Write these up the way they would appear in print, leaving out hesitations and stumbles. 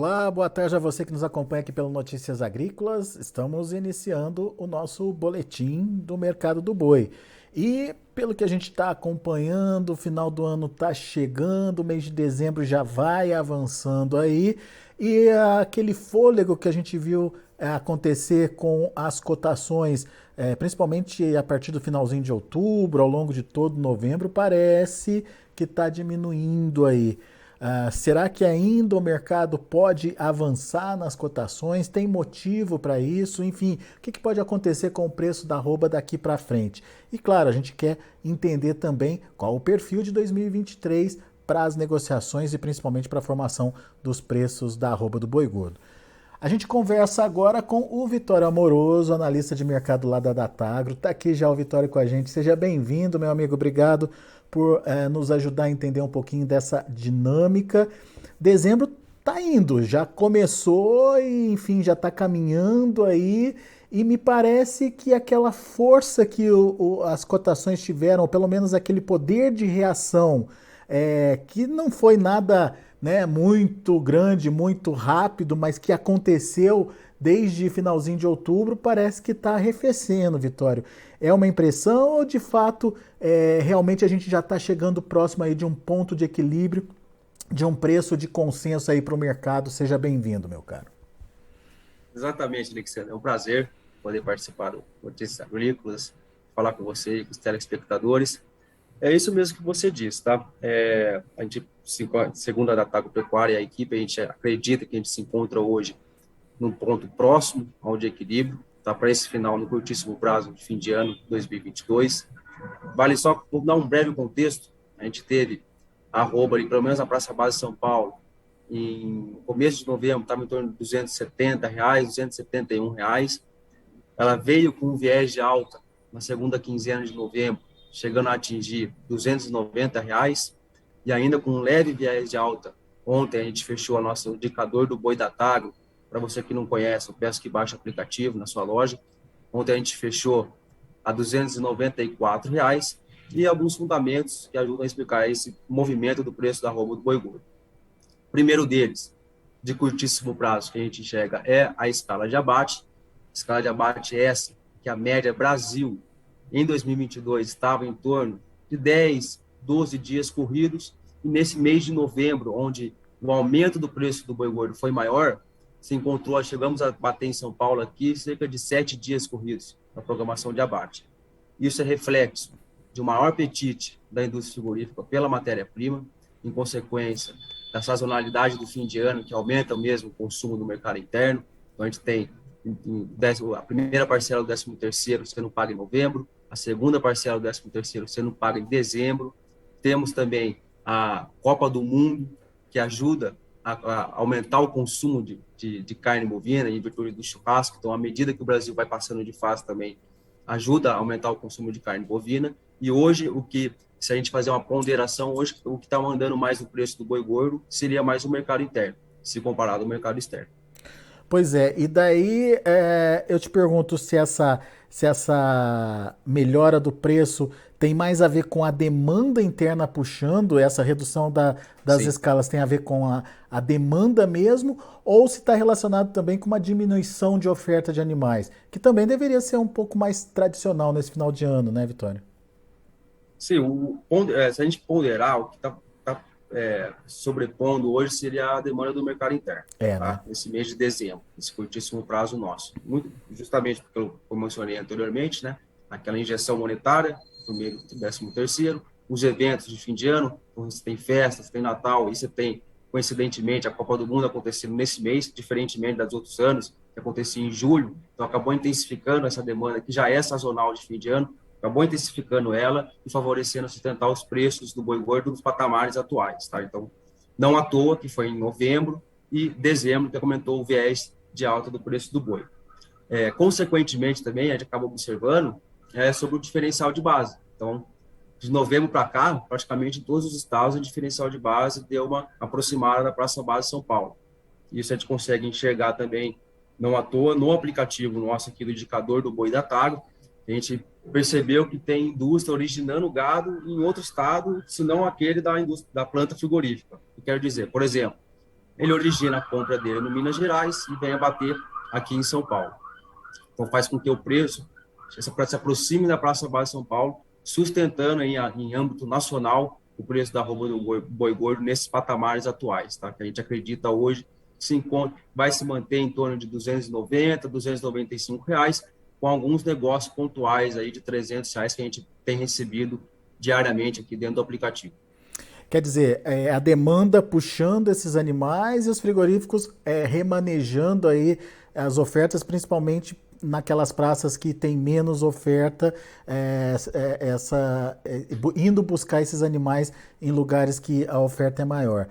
Olá, boa tarde a você que nos acompanha aqui pelo Notícias Agrícolas. Estamos iniciando o nosso boletim do mercado do boi. E pelo que a gente está acompanhando, o final do ano está chegando, o mês de dezembro já vai avançando aí. E aquele fôlego que a gente viu acontecer com as cotações, principalmente a partir do finalzinho de outubro, ao longo de todo novembro, parece que está diminuindo aí. Será que ainda o mercado pode avançar nas cotações? Tem motivo para isso? Enfim, o que pode acontecer com o preço da arroba daqui para frente? E claro, a gente quer entender também qual o perfil de 2023 para as negociações e principalmente para a formação dos preços da arroba do boi gordo. A gente conversa agora com o Vitório Amoroso, analista de mercado lá da Datagro. Está aqui já o Vitório com a gente. Seja bem-vindo, meu amigo. Obrigado por nos ajudar a entender um pouquinho dessa dinâmica. Dezembro está indo, já começou e, enfim, já está caminhando aí. E me parece que aquela força que as cotações tiveram, ou pelo menos aquele poder de reação, que não foi nada, né, muito grande, muito rápido, mas que aconteceu desde finalzinho de outubro, parece que está arrefecendo, Vitório. É uma impressão ou de fato realmente a gente já está chegando próximo aí de um ponto de equilíbrio, de um preço de consenso aí para o mercado? Seja bem-vindo, meu caro. Exatamente, Alexandre. É um prazer poder participar do Notícias Agrícolas, falar com você e com os telespectadores. É isso mesmo que você disse, tá? A gente, segundo a Data Agropecuária e a equipe, a gente acredita que a gente se encontra hoje num ponto próximo ao de equilíbrio, tá? Para esse final, no curtíssimo prazo de fim de ano 2022. Vale só dar um breve contexto. A gente teve a arroba ali, pelo menos na Praça Base de São Paulo, em começo de novembro, estava em torno de R$ 270, R$ 271. Ela veio com um viés de alta na segunda quinzena de novembro, chegando a atingir R$ 290, e ainda com um leve viés de alta. Ontem a gente fechou o nosso indicador do boi da Tagro. Para você que não conhece, eu peço que baixe o aplicativo na sua loja. Ontem a gente fechou a R$ 294, e alguns fundamentos que ajudam a explicar esse movimento do preço da arroba do boi gordo. O primeiro deles, de curtíssimo prazo, que a gente enxerga, é a escala de abate. Escala de abate essa, que a média Brasil, em 2022, estava em torno de 10, 12 dias corridos, e nesse mês de novembro, onde o aumento do preço do boi gordo foi maior, se encontrou, chegamos a bater em São Paulo aqui, cerca de 7 dias corridos na programação de abate. Isso é reflexo de um maior apetite da indústria frigorífica pela matéria-prima, em consequência da sazonalidade do fim de ano, que aumenta mesmo o consumo no mercado interno. Então, a gente tem a primeira parcela do 13º sendo paga em novembro, a segunda parcela do 13º sendo paga em dezembro. Temos também a Copa do Mundo, que ajuda a aumentar o consumo de carne bovina em virtude do churrasco. Então, à medida que o Brasil vai passando de fase também, ajuda a aumentar o consumo de carne bovina. E hoje, se a gente fazer uma ponderação, hoje o que está mandando mais o preço do boi gordo seria mais o mercado interno, se comparado ao mercado externo. Pois é, e daí eu te pergunto se essa melhora do preço tem mais a ver com a demanda interna puxando, essa redução das Sim. escalas tem a ver com a demanda mesmo, ou se está relacionado também com uma diminuição de oferta de animais, que também deveria ser um pouco mais tradicional nesse final de ano, né, Vitória? Sim, se a gente ponderar, o que está sobrepondo hoje seria a demanda do mercado interno, É, né? tá? Nesse mês de dezembro, esse curtíssimo prazo nosso. Muito, justamente porque eu mencionei anteriormente, né? Aquela injeção monetária no meio do 13º, os eventos de fim de ano, então você tem festas, tem Natal, e você tem, coincidentemente, a Copa do Mundo acontecendo nesse mês, diferentemente dos outros anos, que acontecia em julho, então acabou intensificando essa demanda, que já é sazonal de fim de ano, acabou intensificando ela e favorecendo sustentar os preços do boi gordo nos patamares atuais, tá? Então, não à toa que foi em novembro e dezembro que aumentou o viés de alta do preço do boi. Consequentemente, também, a gente acaba observando sobre o diferencial de base. Então, de novembro para cá, praticamente em todos os estados, o diferencial de base deu uma aproximada da Praça Base de São Paulo. Isso a gente consegue enxergar também, não à toa, no aplicativo nosso aqui do indicador do boi da Tago. A gente percebeu que tem indústria originando gado em outro estado, senão aquele da planta frigorífica. Eu quero dizer, por exemplo, ele origina a compra dele no Minas Gerais e vem abater aqui em São Paulo. Então faz com que o preço se aproxime da Praça Base de São Paulo, sustentando aí, em âmbito nacional o preço da arroba do boi gordo nesses patamares atuais, tá? Que a gente acredita hoje vai se manter em torno de R$ 290, R$ 295, com alguns negócios pontuais aí de R$ 300 que a gente tem recebido diariamente aqui dentro do aplicativo. Quer dizer, a demanda puxando esses animais e os frigoríficos remanejando aí as ofertas, principalmente naquelas praças que tem menos oferta, indo buscar esses animais em lugares que a oferta é maior.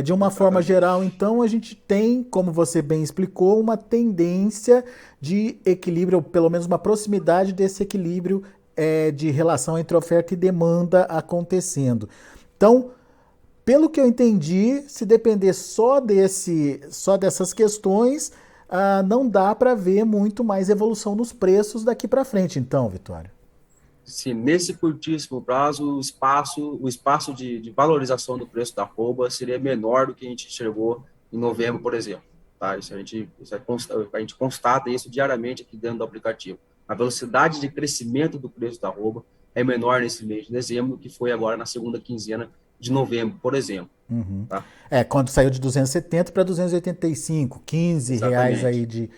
De uma forma geral, então, a gente tem, como você bem explicou, uma tendência de equilíbrio, ou pelo menos uma proximidade desse equilíbrio de relação entre oferta e demanda acontecendo. Então, pelo que eu entendi, se depender só dessas questões, não dá para ver muito mais evolução nos preços daqui para frente, então, Vitório. Sim, nesse curtíssimo prazo, o espaço de valorização do preço da arroba seria menor do que a gente enxergou em novembro, por exemplo. Tá? A gente constata isso diariamente aqui dentro do aplicativo. A velocidade de crescimento do preço da arroba é menor nesse mês de dezembro do que foi agora na segunda quinzena de novembro, por exemplo. Uhum. Tá? Quando saiu de 270 para 285, R$ 15 aí de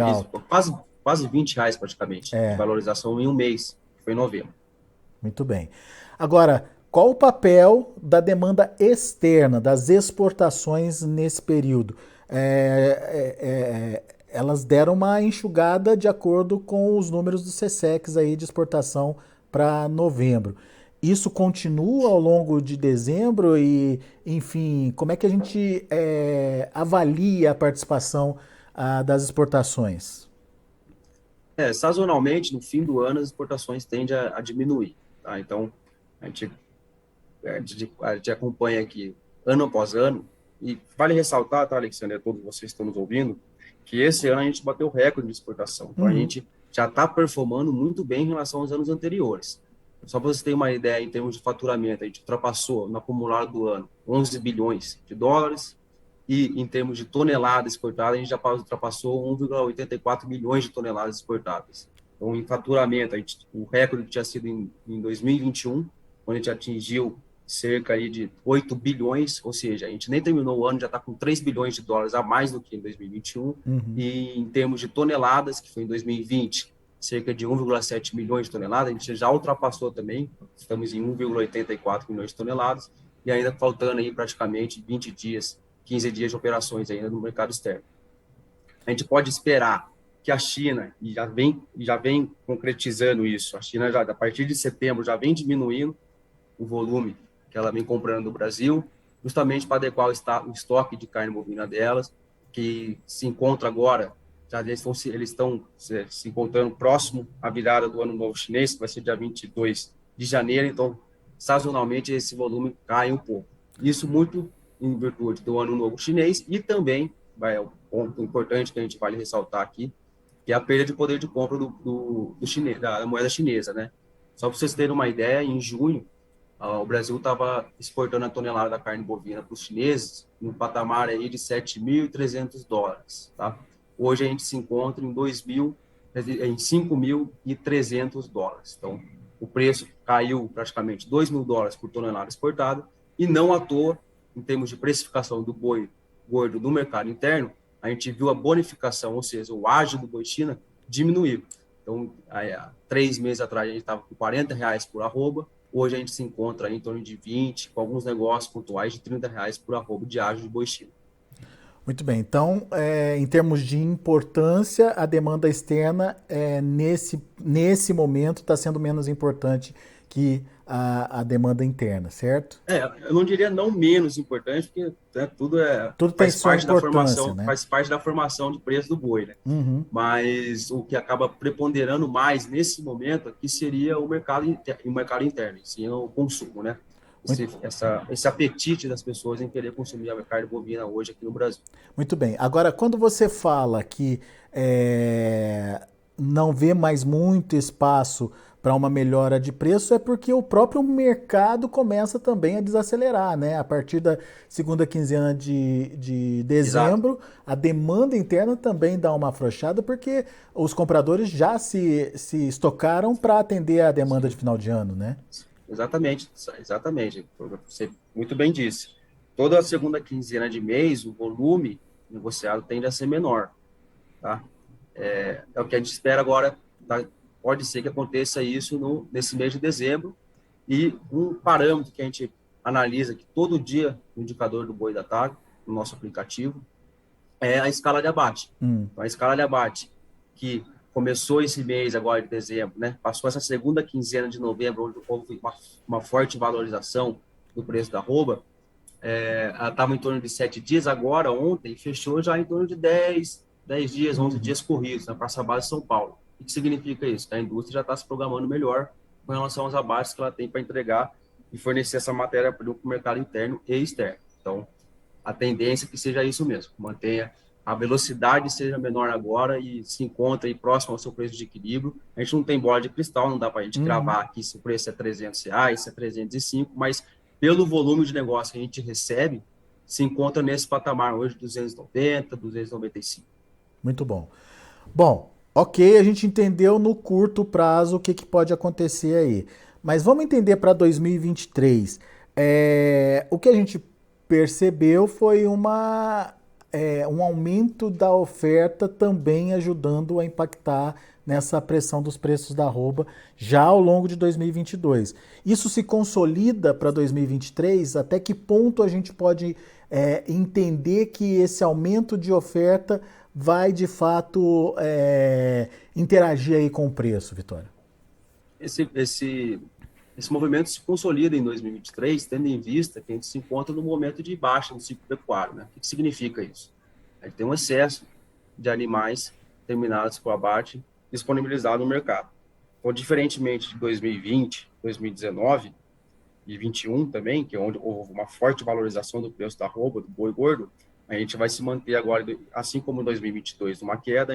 alta. Quase R$ 20 praticamente, de valorização em um mês, que foi em novembro. Muito bem. Agora, qual o papel da demanda externa, das exportações nesse período? Elas deram uma enxugada de acordo com os números do SECEX aí de exportação para novembro. Isso continua ao longo de dezembro e, enfim, como é que a gente avalia a participação das exportações? Sazonalmente, no fim do ano, as exportações tendem a diminuir. Tá? Então, a gente acompanha aqui ano após ano, e vale ressaltar, tá, Alexandre, a todos vocês que estão nos ouvindo, que esse ano a gente bateu recorde de exportação. Então, a gente já está performando muito bem em relação aos anos anteriores. Só para você ter uma ideia, em termos de faturamento, a gente ultrapassou, no acumulado do ano, 11 bilhões de dólares, e em termos de toneladas exportadas, a gente já ultrapassou 1,84 milhões de toneladas exportadas. Então, em faturamento, o recorde tinha sido em 2021, onde a gente atingiu cerca aí de 8 bilhões, ou seja, a gente nem terminou o ano, já está com 3 bilhões de dólares a mais do que em 2021, e em termos de toneladas, que foi em 2020, cerca de 1,7 milhões de toneladas, a gente já ultrapassou também, estamos em 1,84 milhões de toneladas, e ainda faltando aí praticamente 20 dias, 15 dias de operações ainda no mercado externo. A gente pode esperar que a China, e já vem concretizando isso, a China já, a partir de setembro já vem diminuindo o volume que ela vem comprando do Brasil, justamente para adequar o estoque de carne bovina delas, que se encontra agora, eles estão se encontrando próximo à virada do Ano Novo Chinês, que vai ser dia 22 de janeiro, então, sazonalmente, esse volume cai um pouco. Isso muito em virtude do Ano Novo Chinês e também, um ponto importante que a gente vale ressaltar aqui, que é a perda de poder de compra da moeda chinesa, né? Só para vocês terem uma ideia, em junho, o Brasil estava exportando a tonelada da carne bovina para os chineses no patamar aí de 7.300 dólares, tá? Hoje a gente se encontra em 5.300 dólares. Então, o preço caiu praticamente 2 mil dólares por tonelada exportada e não à toa, em termos de precificação do boi gordo no mercado interno, a gente viu a bonificação, ou seja, o ágio do boi China diminuir. Então, há 3 meses atrás a gente estava com R$40 por arroba, hoje a gente se encontra em torno de 20, com alguns negócios pontuais de R$30 por arroba de ágio de boi China. Muito bem, então, em termos de importância, a demanda externa, nesse momento, está sendo menos importante que a demanda interna, certo? Eu não diria não menos importante, porque tudo faz parte da formação, né? Faz parte da formação de preço do boi, né? Mas o que acaba preponderando mais nesse momento aqui seria o mercado interno, sim, o consumo, né? Esse apetite das pessoas em querer consumir a carne bovina hoje aqui no Brasil. Muito bem. Agora, quando você fala que não vê mais muito espaço para uma melhora de preço é porque o próprio mercado começa também a desacelerar, né? A partir da segunda quinzena de Exato, dezembro, a demanda interna também dá uma afrouxada, porque os compradores já se estocaram para atender a demanda de sim, final de ano, né? exatamente, exatamente. Você muito bem disse. Toda a segunda quinzena de mês, o volume negociado tende a ser menor, tá? É o que a gente espera agora, tá? Pode ser que aconteça isso nesse mês de dezembro. E um parâmetro que a gente analisa que todo dia no indicador do boi da tarde, no nosso aplicativo, é a escala de abate. Hum. Então, a escala de abate que começou esse mês agora de dezembro, né? Passou essa segunda quinzena de novembro, onde houve uma forte valorização do preço da arroba, ela estava em torno de 7 dias, agora, ontem, fechou já em torno de 10 dias, 11 Uhum. dias corridos, na Praça Base de São Paulo. O que significa isso? Que a indústria já está se programando melhor com relação aos abates que ela tem para entregar e fornecer essa matéria-prima para o mercado interno e externo. Então, a tendência é que seja isso mesmo, mantenha a velocidade seja menor agora e se encontre aí próximo ao seu preço de equilíbrio. A gente não tem bola de cristal, não dá para a gente Uhum. cravar aqui se o preço é R$ 300, se é 305, mas pelo volume de negócio que a gente recebe, se encontra nesse patamar hoje, 290, 295. Muito bom. Bom, ok, a gente entendeu no curto prazo o que, que pode acontecer aí. Mas vamos entender para 2023. O que a gente percebeu foi um aumento da oferta também ajudando a impactar nessa pressão dos preços da arroba já ao longo de 2022. Isso se consolida para 2023? Até que ponto a gente pode entender que esse aumento de oferta vai de fato interagir aí com o preço, Vitória? Esse, esse, esse movimento se consolida em 2023, tendo em vista que a gente se encontra no momento de baixa no ciclo pecuário. Né? O que significa isso? A gente tem um excesso de animais terminados por abate disponibilizados no mercado. Então, diferentemente de 2020, 2019 e 21 também, que é onde houve uma forte valorização do preço da arroba, do boi gordo, a gente vai se manter agora, assim como em 2022, numa queda,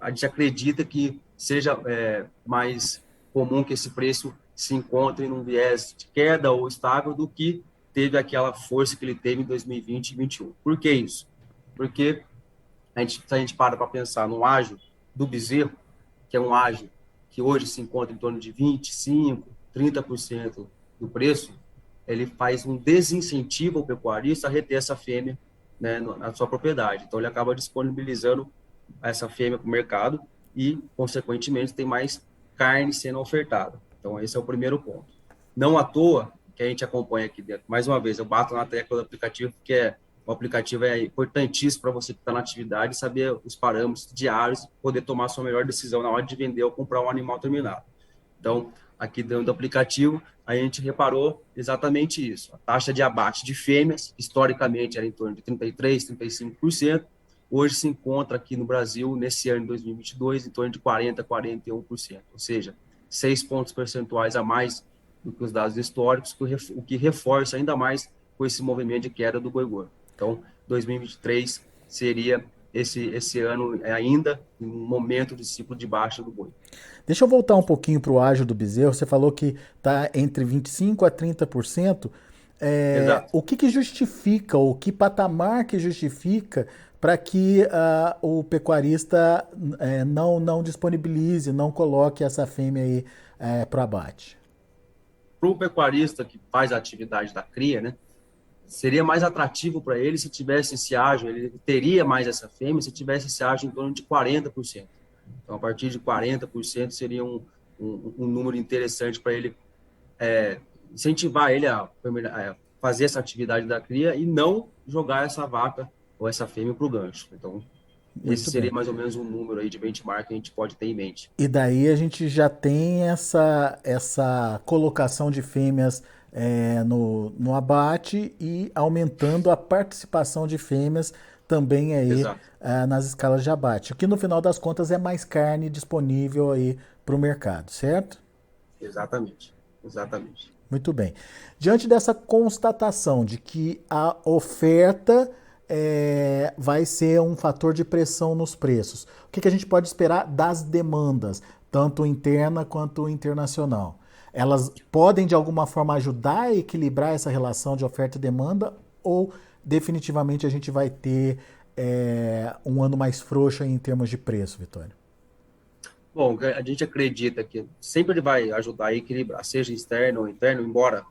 a gente acredita que seja mais comum que esse preço se encontre num viés de queda ou estável do que teve aquela força que ele teve em 2020 e 2021. Por que isso? Porque se a gente para pensar no ágio do bezerro, que é um ágio que hoje se encontra em torno de 25%, 30% do preço, ele faz um desincentivo ao pecuarista a reter essa fêmea, né, na sua propriedade. Então, ele acaba disponibilizando essa fêmea para o mercado e, consequentemente, tem mais carne sendo ofertada. Então, esse é o primeiro ponto. Não à toa que a gente acompanha aqui dentro. Mais uma vez, eu bato na tecla do aplicativo, porque o aplicativo é importantíssimo para você que está na atividade saber os parâmetros diários, poder tomar a sua melhor decisão na hora de vender ou comprar um animal terminado. Então, aqui dentro do aplicativo, a gente reparou exatamente isso. A taxa de abate de fêmeas, historicamente, era em torno de 33%, 35%. Hoje se encontra aqui no Brasil, nesse ano de 2022, em torno de 40%, 41%. Ou seja, 6 pontos percentuais a mais do que os dados históricos, o que reforça ainda mais com esse movimento de queda do boi gordo. Então, 2023 seria esse ano ainda um momento de ciclo de baixa do boi. Deixa eu voltar um pouquinho para o ágio do bezerro. Você falou que está entre 25% a 30%. Exato. O que, que justifica, o que patamar que justifica para que o pecuarista não disponibilize, não coloque essa fêmea aí para abate? Para o pecuarista que faz a atividade da cria, né, seria mais atrativo para ele se tivesse esse ágio, ele teria mais essa fêmea se tivesse esse ágio em torno de 40%. Então, a partir de 40% seria um número interessante para ele incentivar ele a fazer essa atividade da cria e não jogar essa vaca ou essa fêmea para o gancho. Então, esse Muito seria bem. mais ou menos um número aí de benchmark que a gente pode ter em mente. E daí a gente já tem essa colocação de fêmeas no abate e aumentando a participação de fêmeas também aí Exato. nas escalas de abate. O que no final das contas é mais carne disponível aí para o mercado, certo? Exatamente. Exatamente. Muito bem. Diante dessa constatação de que a oferta vai ser um fator de pressão nos preços, o que, que a gente pode esperar das demandas tanto interna quanto internacional. Elas podem, de alguma forma, ajudar a equilibrar essa relação de oferta e demanda, ou definitivamente a gente vai ter um ano mais frouxo em termos de preço, Vitório? Bom, a gente acredita que sempre ele vai ajudar a equilibrar, seja externo ou interno, embora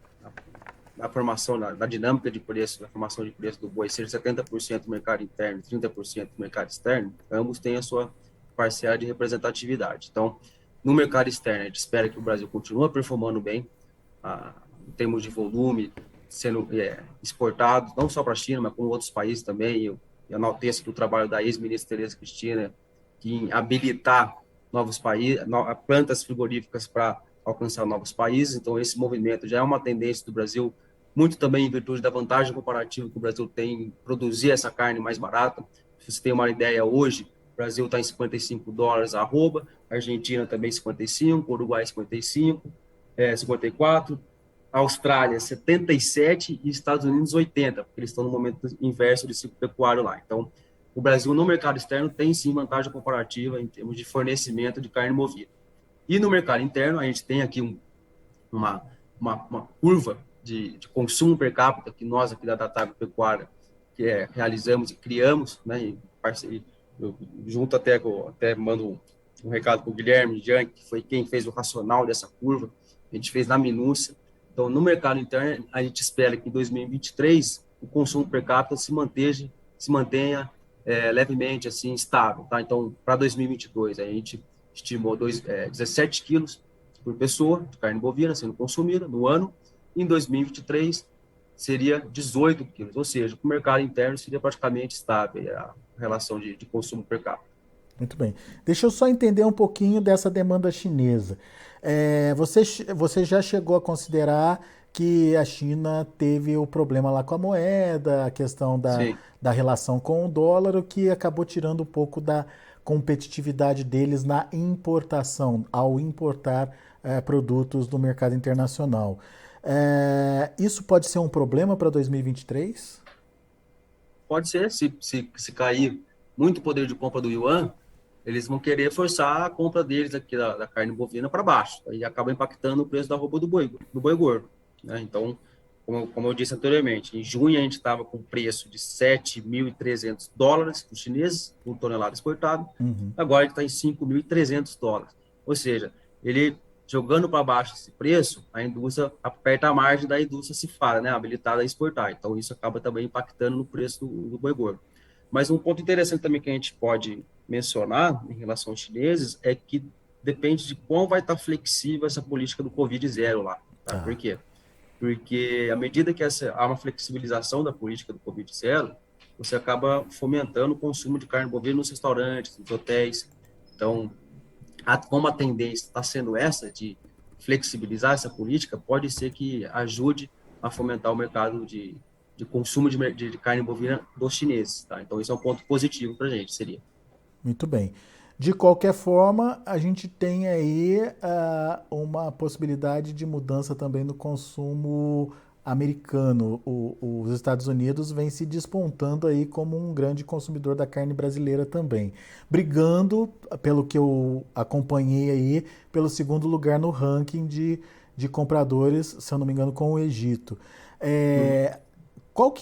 na formação, na dinâmica de preço, na formação de preço do boi seja 70% do mercado interno, 30% do mercado externo, ambos têm a sua parcela de representatividade. Então, no mercado externo, a gente espera que o Brasil continue performando bem, em termos de volume, sendo exportado, não só para a China, mas como outros países também. Eu enalteço que o trabalho da ex-ministra Tereza Cristina, que em habilitar novos países, plantas frigoríficas para alcançar novos países. Então, esse movimento já é uma tendência do Brasil, muito também em virtude da vantagem comparativa que o Brasil tem em produzir essa carne mais barata. Se você tem uma ideia, hoje, o Brasil está em $55 a arroba, a Argentina também 55, Uruguai 55, 54, Austrália 77 e Estados Unidos 80, porque eles estão no momento inverso de ciclo pecuário lá. Então, o Brasil no mercado externo tem sim vantagem comparativa em termos de fornecimento de carne bovina. E no mercado interno, a gente tem aqui uma curva de consumo per capita que nós aqui da Data Agropecuária realizamos e criamos, né, em parceria, eu junto até mando um recado para o Guilherme Jean, que foi quem fez o racional dessa curva, a gente fez na minúcia. Então, no mercado interno, a gente espera que em 2023 o consumo per capita se mantenha levemente assim estável, tá? Então, para 2022 a gente estimou 17 quilos por pessoa de carne bovina sendo consumida no ano. Em 2023 seria 18 quilos, ou seja, o mercado interno seria praticamente estável a relação de consumo per capita. Muito bem. Deixa eu só entender um pouquinho dessa demanda chinesa. Você já chegou a considerar que a China teve o problema lá com a moeda, a questão da relação com o dólar, o que acabou tirando um pouco da competitividade deles na importação, ao importar produtos do mercado internacional. Isso pode ser um problema para 2023? Pode ser, se cair muito poder de compra do yuan, eles vão querer forçar a compra deles aqui da carne bovina para baixo, e acaba impactando o preço da arroba do boi gordo, né? Então, como eu disse anteriormente, em junho a gente estava com preço de $7.300 para os chineses, por tonelada exportada, agora ele está em $5.300. Ou seja, ele jogando para baixo esse preço, a indústria aperta a margem da indústria cifrada, né, habilitada a exportar. Então, isso acaba também impactando no preço do boi gordo. Mas um ponto interessante também que a gente pode mencionar em relação aos chineses é que depende de quão vai estar flexível essa política do Covid-0 lá. Tá? Por quê? Porque à medida que há uma flexibilização da política do Covid-0, você acaba fomentando o consumo de carne bovina nos restaurantes, nos hotéis. Então, como a tendência está sendo essa de flexibilizar essa política, pode ser que ajude a fomentar o mercado de consumo de carne bovina dos chineses. Tá? Então, isso é um ponto positivo para a gente, seria. Muito bem. De qualquer forma, a gente tem aí uma possibilidade de mudança também no consumo americano. Os Estados Unidos vem se despontando aí como um grande consumidor da carne brasileira também, brigando, pelo que eu acompanhei aí, pelo segundo lugar no ranking de compradores, se eu não me engano, com o Egito. Qual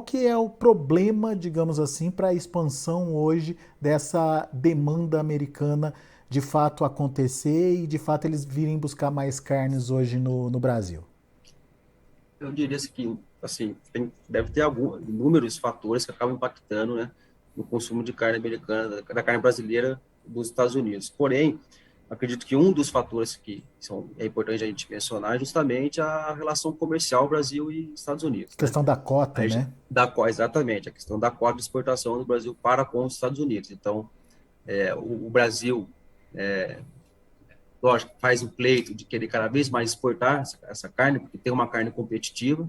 que é o problema, digamos assim, para a expansão hoje dessa demanda americana de fato acontecer e de fato eles virem buscar mais carnes hoje no Brasil? Eu diria que assim, deve ter inúmeros fatores que acabam impactando, né, no consumo de carne americana, da carne brasileira dos Estados Unidos. Porém, acredito que um dos fatores que é importante a gente mencionar é justamente a relação comercial Brasil e Estados Unidos. A questão da cota, né? Exatamente, a questão da cota de exportação do Brasil para com os Estados Unidos. Então, o Brasil, lógico, faz um pleito de querer cada vez mais exportar essa carne, porque tem uma carne competitiva,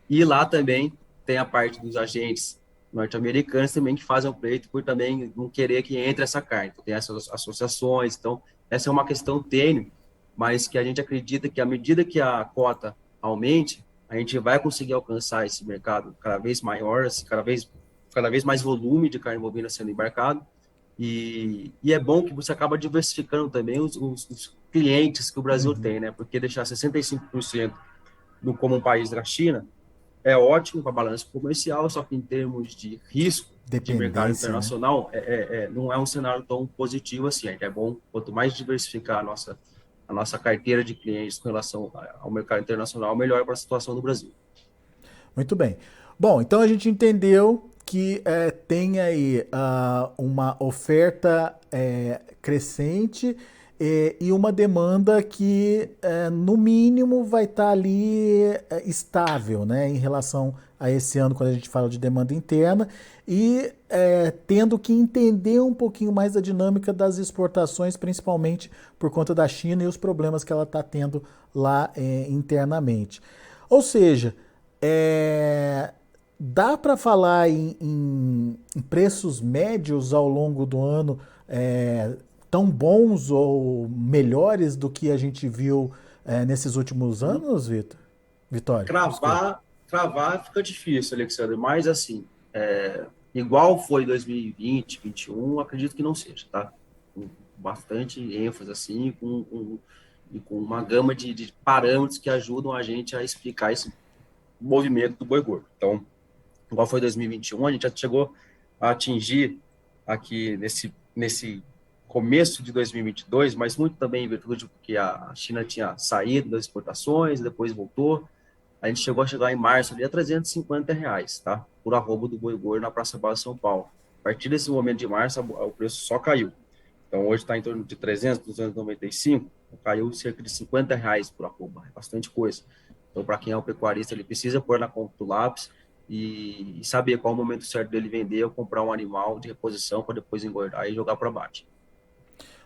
e lá também tem a parte dos agentes norte-americanos também que fazem o pleito por também não querer que entre essa carne. Então, tem essas associações, então essa é uma questão tênue, mas que a gente acredita que à medida que a cota aumente, a gente vai conseguir alcançar esse mercado cada vez maior, cada vez mais volume de carne bovina sendo embarcado, E é bom que você acaba diversificando também os clientes que o Brasil Uhum. tem, né? Porque deixar 65% no como um país da China é ótimo para balanço comercial, só que em termos de risco de mercado Dependência, né? internacional, não é um cenário tão positivo assim. É bom, quanto mais diversificar a nossa carteira de clientes com relação ao mercado internacional, melhor para a situação do Brasil. Muito bem. Bom, então a gente entendeu que tem aí uma oferta crescente e uma demanda que, no mínimo, vai estar ali estável, né, em relação a esse ano, quando a gente fala de demanda interna, e tendo que entender um pouquinho mais da dinâmica das exportações, principalmente por conta da China e os problemas que ela está tendo lá internamente. Ou seja, é, dá para falar em preços médios ao longo do ano tão bons ou melhores do que a gente viu nesses últimos anos, Vitor? Vitória, desculpa. Cravar fica difícil, Alexandre, mas assim, igual foi 2020, 2021, acredito que não seja, tá? Com bastante ênfase, assim, e com uma gama de parâmetros que ajudam a gente a explicar esse movimento do boi gordo. Então, igual foi 2021, a gente já chegou a atingir aqui nesse começo de 2022, mas muito também em virtude que a China tinha saído das exportações, depois voltou. A gente chegou a chegar em março ali a R$ 350, tá? Por arroba do boi gordo na Praça Base São Paulo. A partir desse momento de março, o preço só caiu. Então, hoje está em torno de 300, 295, caiu cerca de R$ 50 por arroba, é bastante coisa. Então, para quem é um pecuarista, ele precisa pôr na ponta do lápis e saber qual é o momento certo dele vender ou comprar um animal de reposição para depois engordar e jogar para baixo.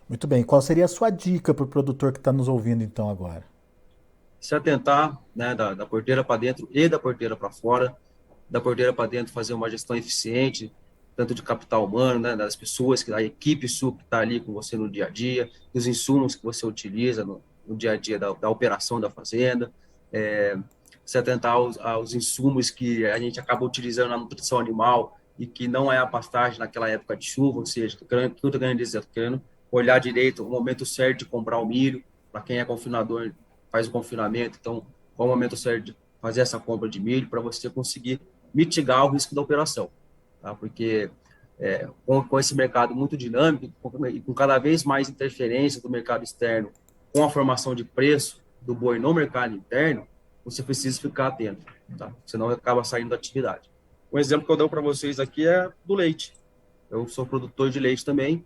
Muito bem. Qual seria a sua dica para o produtor que está nos ouvindo então agora? Se atentar, né, da porteira para dentro e da porteira para fora, da porteira para dentro fazer uma gestão eficiente, tanto de capital humano, né, das pessoas, da equipe sua que está ali com você no dia a dia, dos insumos que você utiliza no dia a dia da operação da fazenda, se atentar aos insumos que a gente acaba utilizando na nutrição animal e que não é a pastagem naquela época de chuva, ou seja, o que eu estou querendo dizer? Estou querendo olhar direito o momento certo de comprar o milho, para quem é confinador, faz o confinamento, então, qual o momento certo de fazer essa compra de milho para você conseguir mitigar o risco da operação, tá? Porque com esse mercado muito dinâmico e com cada vez mais interferência do mercado externo, com a formação de preço do boi no mercado interno, você precisa ficar atento, tá? Senão acaba saindo da atividade. Um exemplo que eu dou para vocês aqui é do leite. Eu sou produtor de leite também,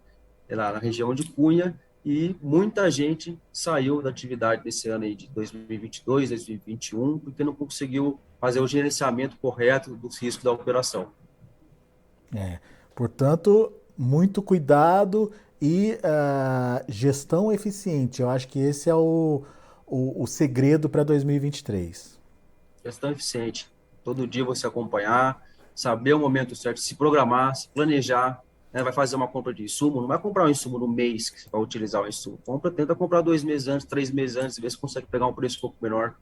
lá na região de Cunha, e muita gente saiu da atividade nesse ano aí de 2022, 2021, porque não conseguiu fazer o gerenciamento correto dos riscos da operação. É, portanto, muito cuidado e gestão eficiente. Eu acho que esse é o segredo para 2023. Gestão eficiente. Todo dia você acompanhar, saber o momento certo, se programar, se planejar, né? Vai fazer uma compra de insumo, não vai comprar um insumo no mês que você vai utilizar o insumo. Tenta comprar 2 meses antes, 3 meses antes, ver se consegue pegar um preço um pouco menor.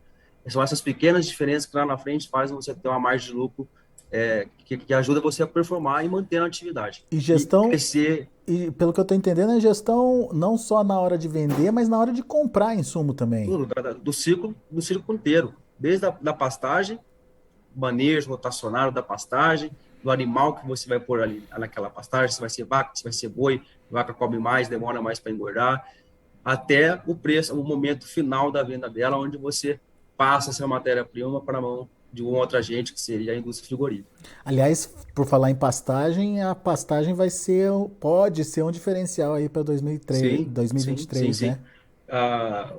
São essas pequenas diferenças que lá na frente fazem você ter uma margem de lucro que ajuda você a performar e manter a atividade. E E gestão, crescer e pelo que eu estou entendendo, é gestão não só na hora de vender, mas na hora de comprar insumo também. tudo do ciclo inteiro, desde da pastagem, manejo rotacionário da pastagem, do animal que você vai pôr ali naquela pastagem, se vai ser vaca, se vai ser boi, vaca come mais, demora mais para engordar, até o preço, o momento final da venda dela, onde você passa essa matéria-prima para a mão de um outro agente, que seria a indústria frigorífica. Aliás, por falar em pastagem, a pastagem pode ser um diferencial aí para Sim, sim, sim, 2023, sim. né? Ah,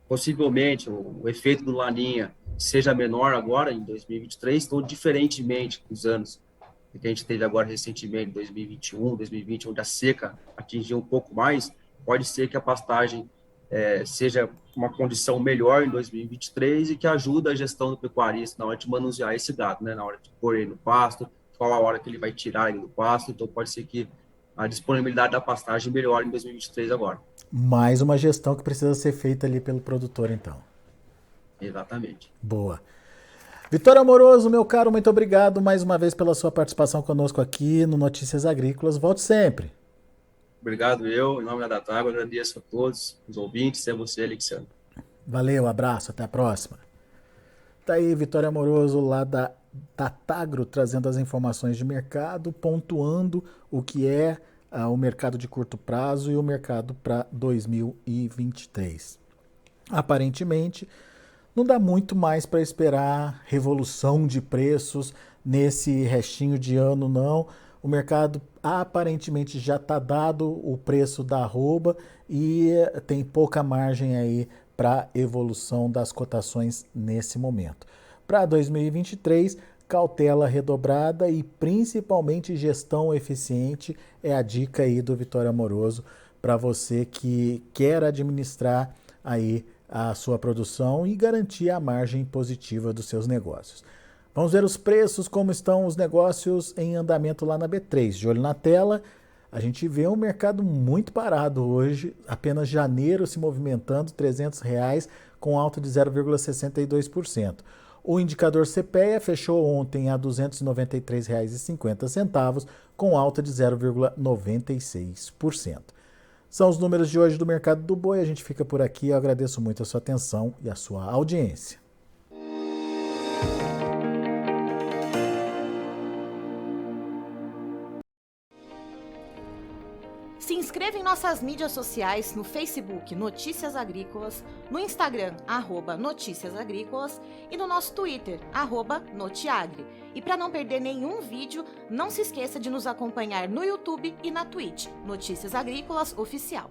possivelmente o efeito do Laninha seja menor agora em 2023, então diferentemente dos anos que a gente teve agora recentemente, 2021, 2020, onde a seca atingiu um pouco mais, pode ser que a pastagem seja uma condição melhor em 2023 e que ajuda a gestão do pecuarista na hora de manusear esse gado, né? Na hora de pôr ele no pasto, qual a hora que ele vai tirar ele do pasto, então pode ser que a disponibilidade da pastagem melhore em 2023 agora. Mais uma gestão que precisa ser feita ali pelo produtor, então. Exatamente. Boa. Vitor Amoroso, meu caro, muito obrigado mais uma vez pela sua participação conosco aqui no Notícias Agrícolas. Volte sempre. Obrigado em nome da Datagro, agradeço a todos os ouvintes e a você, Alexandre. Valeu, abraço, até a próxima. Tá aí, Vitório Amoroso, lá da Datagro, trazendo as informações de mercado, pontuando o que é o mercado de curto prazo e o mercado para 2023. Aparentemente, não dá muito mais para esperar revolução de preços nesse restinho de ano, não. O mercado aparentemente já está dado o preço da arroba e tem pouca margem aí para evolução das cotações nesse momento. Para 2023, cautela redobrada e principalmente gestão eficiente é a dica aí do Vitório Amoroso para você que quer administrar aí a sua produção e garantir a margem positiva dos seus negócios. Vamos ver os preços, como estão os negócios em andamento lá na B3. De olho na tela, a gente vê um mercado muito parado hoje, apenas janeiro se movimentando, R$300, com alta de 0,62%. O indicador CPEA fechou ontem a R$ 293,50, com alta de 0,96%. São os números de hoje do Mercado do Boi. A gente fica por aqui. Eu agradeço muito a sua atenção e a sua audiência. Se inscreva em nossas mídias sociais no Facebook Notícias Agrícolas, no Instagram @Notícias Agrícolas e no nosso Twitter @Notiagre. E para não perder nenhum vídeo, não se esqueça de nos acompanhar no YouTube e na Twitch, Notícias Agrícolas Oficial.